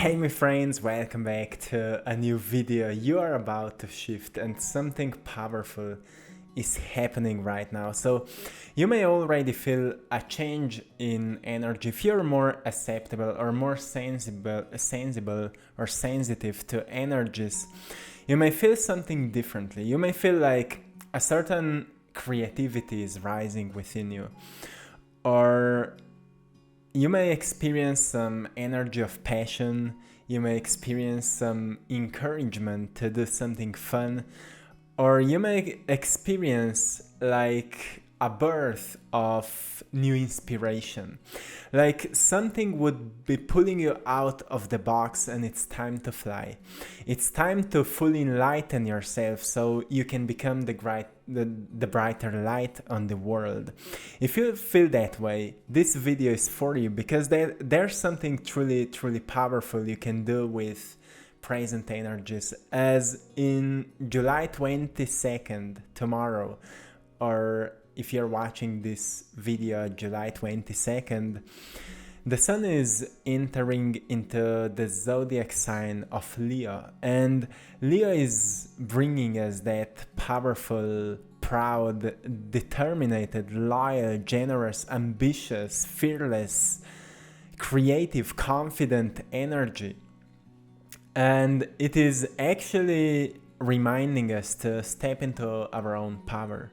Hey my friends, welcome back to a new video. You are about to shift and something powerful is happening right now. So you may already feel a change in energy if you're more acceptable or more sensible or sensitive to energies. You may feel something differently. You may feel like a certain creativity is rising within you, or you may experience some energy of passion, you may experience some encouragement to do something fun, or you may experience like a birth of new inspiration. Like something would be pulling you out of the box and it's time to fly. It's time to fully enlighten yourself so you can become the brighter light on the world. If you feel that way, this video is for you because there's something truly powerful you can do with present energies. As in July 22nd, tomorrow, or if you're watching this video July 22nd, the sun is entering into the zodiac sign of Leo, and Leo is bringing us that powerful, proud, determined, loyal, generous, ambitious, fearless, creative, confident energy. And it is actually reminding us to step into our own power,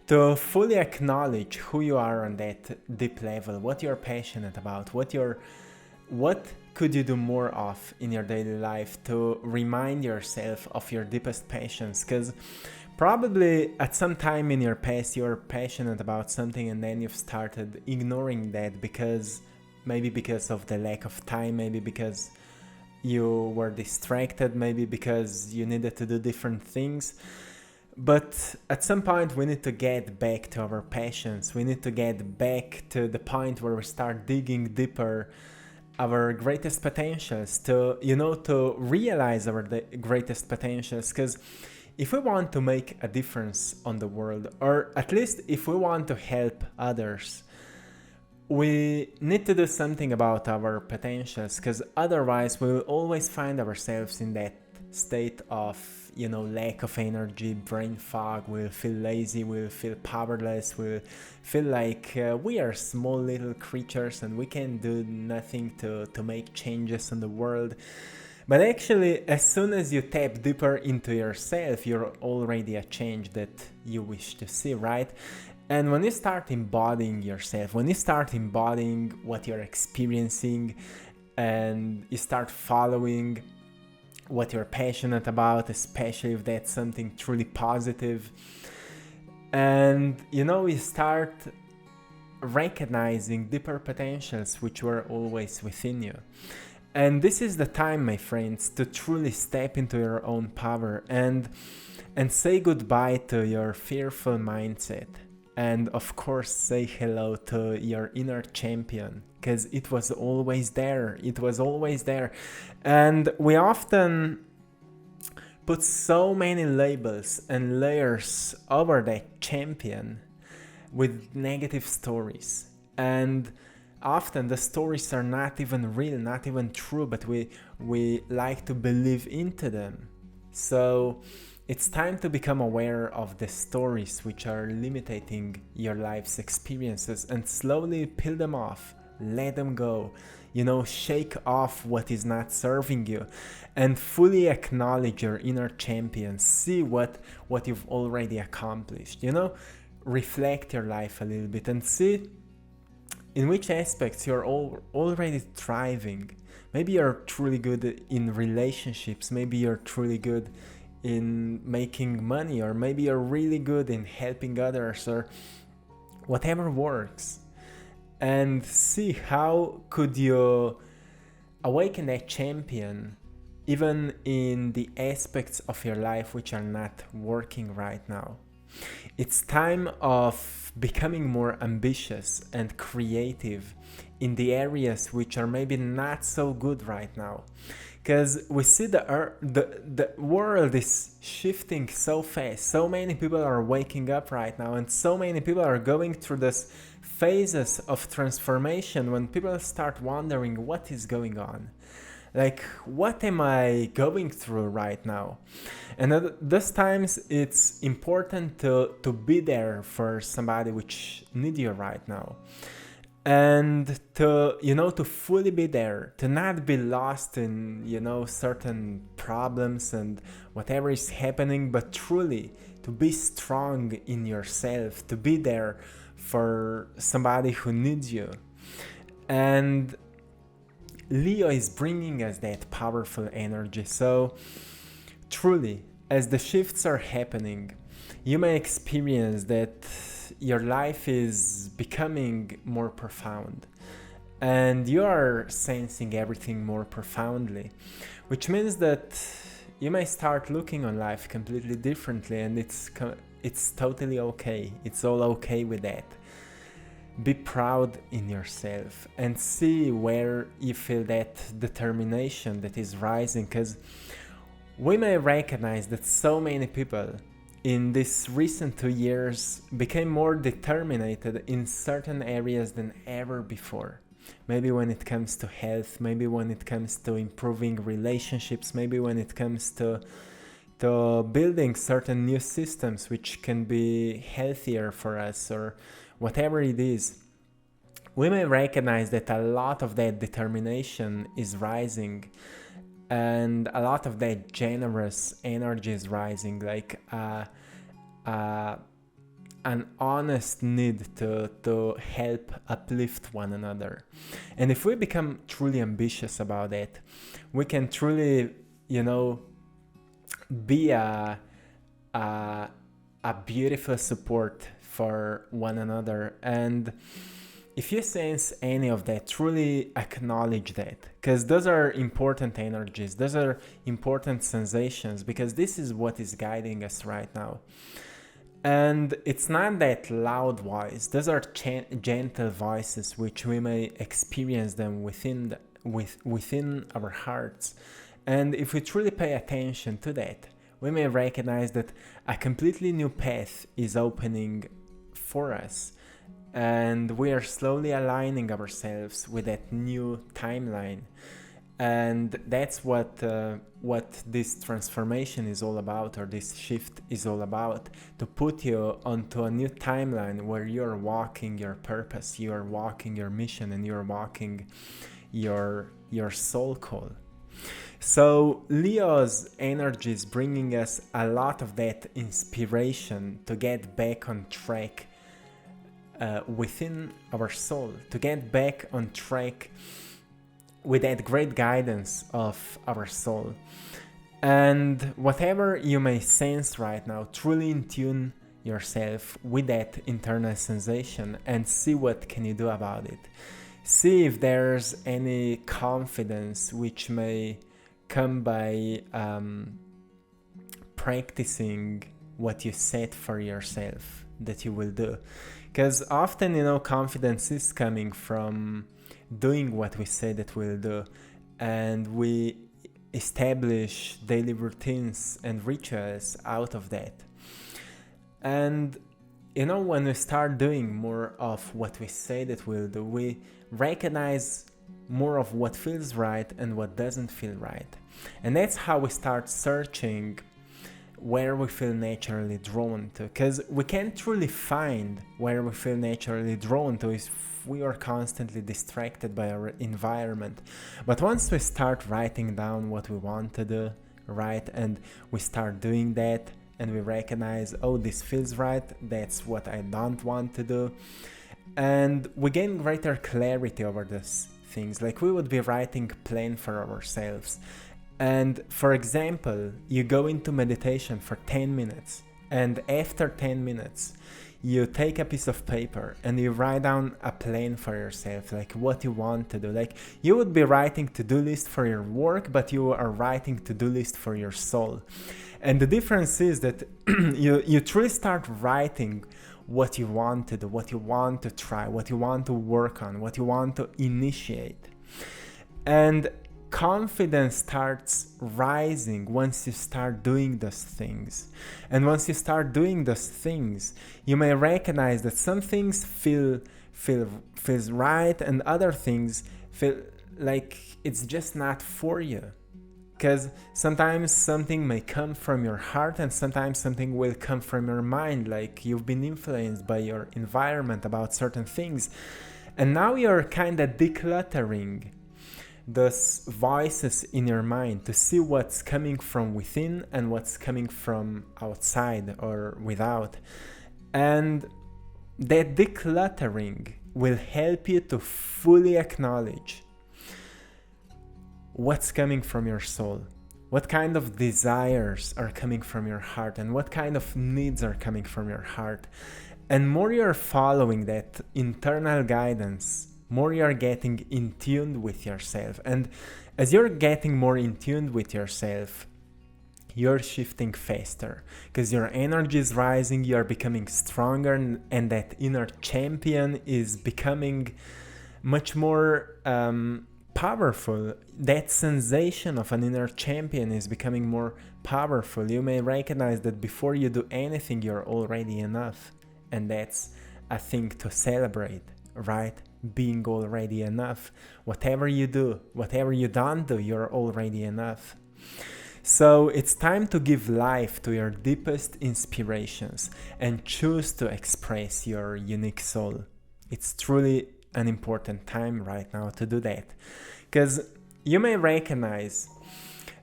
to fully acknowledge who you are on that deep level, what you're passionate about, what could you do more of in your daily life to remind yourself of your deepest passions. Because probably at some time in your past you're passionate about something and then you've started ignoring that because of the lack of time, maybe because you were distracted, maybe because you needed to do different things. But at some point we need to get back to our passions. We need to get back to the point where we start digging deeper our greatest potentials, to realize our greatest potentials. Because if we want to make a difference on the world, or at least if we want to help others, we need to do something about our potentials, because otherwise we will always find ourselves in that state of lack of energy, brain fog. We'll feel lazy, we'll feel powerless, we'll feel like we are small little creatures and we can do nothing to make changes in the world. But actually, as soon as you tap deeper into yourself, you're already a change that you wish to see, right? And when you start embodying yourself, when you start embodying what you're experiencing, and you start following what you're passionate about, especially if that's something truly positive, and you start recognizing deeper potentials which were always within you. And this is the time, my friends, to truly step into your own power and say goodbye to your fearful mindset. And of course, say hello to your inner champion, because it was always there. It was always there. And we often put so many labels and layers over that champion with negative stories. And often the stories are not even real, not even true, but we like to believe into them. So it's time to become aware of the stories which are limiting your life's experiences and slowly peel them off, let them go, shake off what is not serving you and fully acknowledge your inner champion. See what you've already accomplished, reflect your life a little bit and see in which aspects you're already thriving. Maybe you're truly good in relationships, maybe you're truly good in making money, or maybe you're really good in helping others, or whatever works. And see how could you awaken that champion even in the aspects of your life which are not working right now. It's time of becoming more ambitious and creative in the areas which are maybe not so good right now. Because we see the world is shifting so fast. So many people are waking up right now, and so many people are going through this phases of transformation when people start wondering what is going on. Like, what am I going through right now? And at those times, it's important to be there for somebody which need you right now. And to fully be there, to not be lost in, certain problems and whatever is happening, but truly to be strong in yourself, to be there for somebody who needs you. And Leo is bringing us that powerful energy. So truly, as the shifts are happening, you may experience that your life is becoming more profound and you are sensing everything more profoundly, which means that you may start looking on life completely differently, and it's totally okay. It's all okay with that. Be proud in yourself and see where you feel that determination that is rising, because we may recognize that so many people in this recent 2 years became more determined in certain areas than ever before. Maybe when it comes to health, maybe when it comes to improving relationships, maybe when it comes to building certain new systems which can be healthier for us, or whatever it is. We may recognize that a lot of that determination is rising, and a lot of that generous energy is rising, like an honest need to help uplift one another. And if we become truly ambitious about it, we can truly, be a beautiful support for one another. And if you sense any of that, truly acknowledge that, because those are important energies, those are important sensations, because this is what is guiding us right now. And it's not that loud voice, those are gentle voices which we may experience them within our hearts. And if we truly pay attention to that, we may recognize that a completely new path is opening for us, and we are slowly aligning ourselves with that new timeline. And that's what this transformation is all about, or this shift is all about, to put you onto a new timeline where you're walking your purpose, you're walking your mission, and you're walking your soul call. So Leo's energy is bringing us a lot of that inspiration to get back on track within our soul, to get back on track with that great guidance of our soul. And whatever you may sense right now, truly in tune yourself with that internal sensation and see what can you do about it. See if there's any confidence which may come by practicing what you set for yourself that you will do. Because often, confidence is coming from doing what we say that we'll do, and we establish daily routines and rituals out of that. And when we start doing more of what we say that we'll do, we recognize more of what feels right and what doesn't feel right. And that's how we start searching where we feel naturally drawn to, because we can't truly find where we feel naturally drawn to if we are constantly distracted by our environment. But once we start writing down what we want to do, right, and we start doing that, and we recognize, oh, this feels right, that's what I don't want to do, and we gain greater clarity over these things. Like, we would be writing a plan for ourselves. And for example, you go into meditation for 10 minutes, and after 10 minutes you take a piece of paper and you write down a plan for yourself, like what you want to do. Like, you would be writing to-do list for your work, but you are writing to-do list for your soul. And the difference is that you truly start writing what you want to do, what you want to try, what you want to work on, what you want to initiate. And confidence starts rising once you start doing those things. And once you start doing those things, you may recognize that some things feels right, and other things like it's just not for you. Because sometimes something may come from your heart and sometimes something will come from your mind, like you've been influenced by your environment about certain things. And now you're kind of decluttering those voices in your mind to see what's coming from within and what's coming from outside or without. And that decluttering will help you to fully acknowledge what's coming from your soul, what kind of desires are coming from your heart, and what kind of needs are coming from your heart. And more you're following that internal guidance, more you're getting in tune with yourself. And as you're getting more in tune with yourself, you're shifting faster because your energy is rising, you're becoming stronger, and that inner champion is becoming much more powerful. That sensation of an inner champion is becoming more powerful. You may recognize that before you do anything, you're already enough. And that's a thing to celebrate, right? Being already enough. Whatever you do, whatever you don't do, you're already enough. So it's time to give life to your deepest inspirations and choose to express your unique soul. It's truly an important time right now to do that, because you may recognize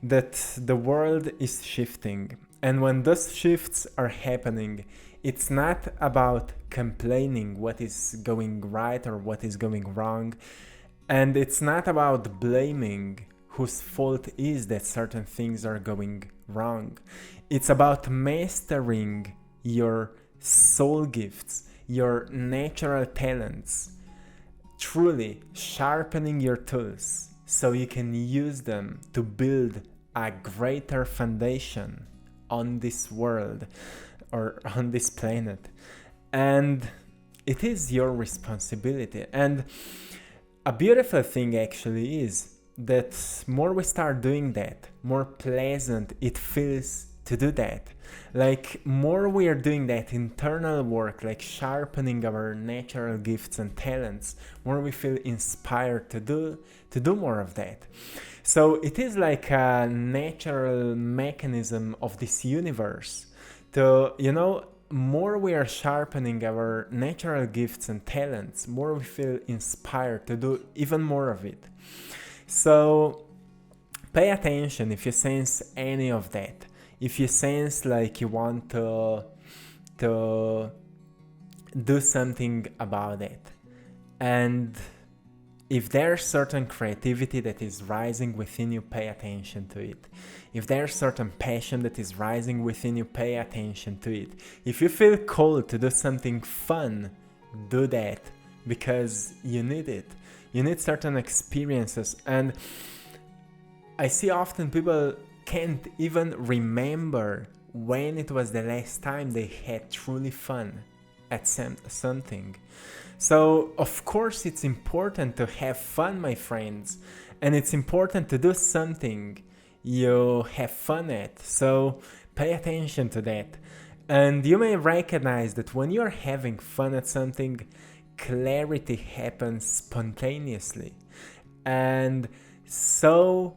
that the world is shifting, and when those shifts are happening, it's not about complaining what is going right or what is going wrong, and it's not about blaming whose fault is that certain things are going wrong. It's about mastering your soul gifts, your natural talents, truly sharpening your tools so you can use them to build a greater foundation on this world or on this planet. And it is your responsibility. And a beautiful thing actually is that more we start doing that, more pleasant it feels to do that. Like more we are doing that internal work, like sharpening our natural gifts and talents, more we feel inspired to do more of that. So it is like a natural mechanism of this universe to, more we are sharpening our natural gifts and talents, more we feel inspired to do even more of it. So pay attention if you sense any of that. If you sense like you want to do something about it, and if there's certain creativity that is rising within you, pay attention to it. If there's certain passion that is rising within you, pay attention to it. If you feel called to do something fun, do that, because you need it. You need certain experiences. And I see often people can't even remember when it was the last time they had truly fun at something. So of course it's important to have fun, my friends, and it's important to do something you have fun at. So pay attention to that. And you may recognize that when you're having fun at something, clarity happens spontaneously, and so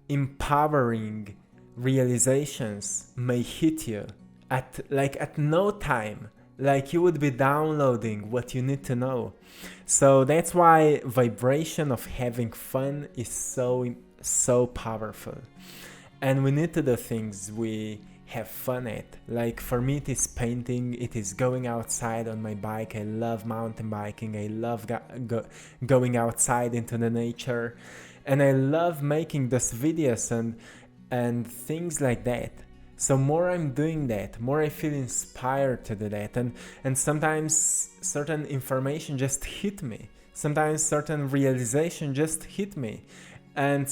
empowering realizations may hit you at no time, like you would be downloading what you need to know. So that's why vibration of having fun is so powerful, and we need to do things we have fun at. Like for me it is painting, it is going outside on my bike. I love mountain biking, I love going outside into the nature, and I love making those videos and things like that. So more I'm doing that, more I feel inspired to do that, and sometimes certain information just hit me, sometimes certain realization just hit me, and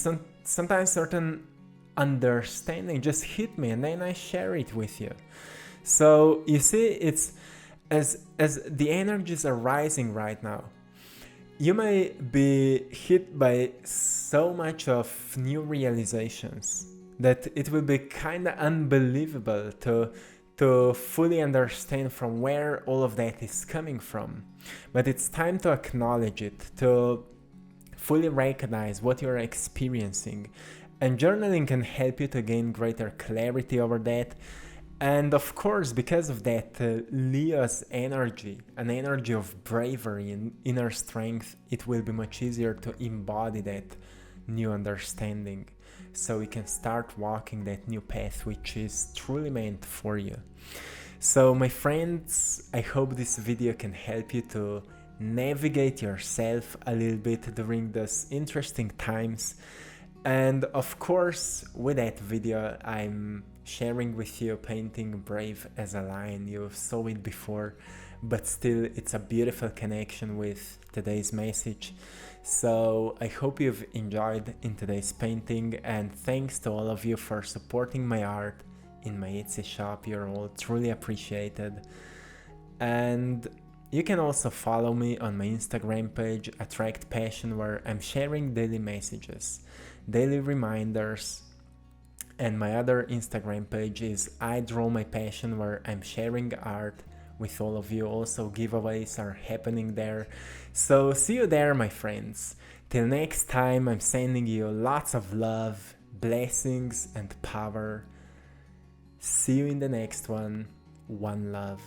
sometimes certain understanding just hit me, and then I share it with you. So you see, it's as the energies are rising right now, you may be hit by so much of new realizations that it will be kind of unbelievable to fully understand from where all of that is coming from. But it's time to acknowledge it, to fully recognize what you're experiencing. And journaling can help you to gain greater clarity over that. And of course, because of that, Leo's energy, an energy of bravery and inner strength, it will be much easier to embody that new understanding. So you can start walking that new path which is truly meant for you. So my friends, I hope this video can help you to navigate yourself a little bit during those interesting times. And of course, with that video, I'm sharing with you painting Brave as a Lion. You saw it before, but still it's a beautiful connection with today's message. So I hope you've enjoyed in today's painting, and thanks to all of you for supporting my art in my Etsy shop. You're all truly appreciated. And you can also follow me on my Instagram page, AttractPassion, where I'm sharing daily messages, daily reminders. And my other Instagram page is I Draw My Passion, where I'm sharing art with all of you. Also, giveaways are happening there. So see you there, my friends. Till next time, I'm sending you lots of love, blessings, and power. See you in the next one. One love.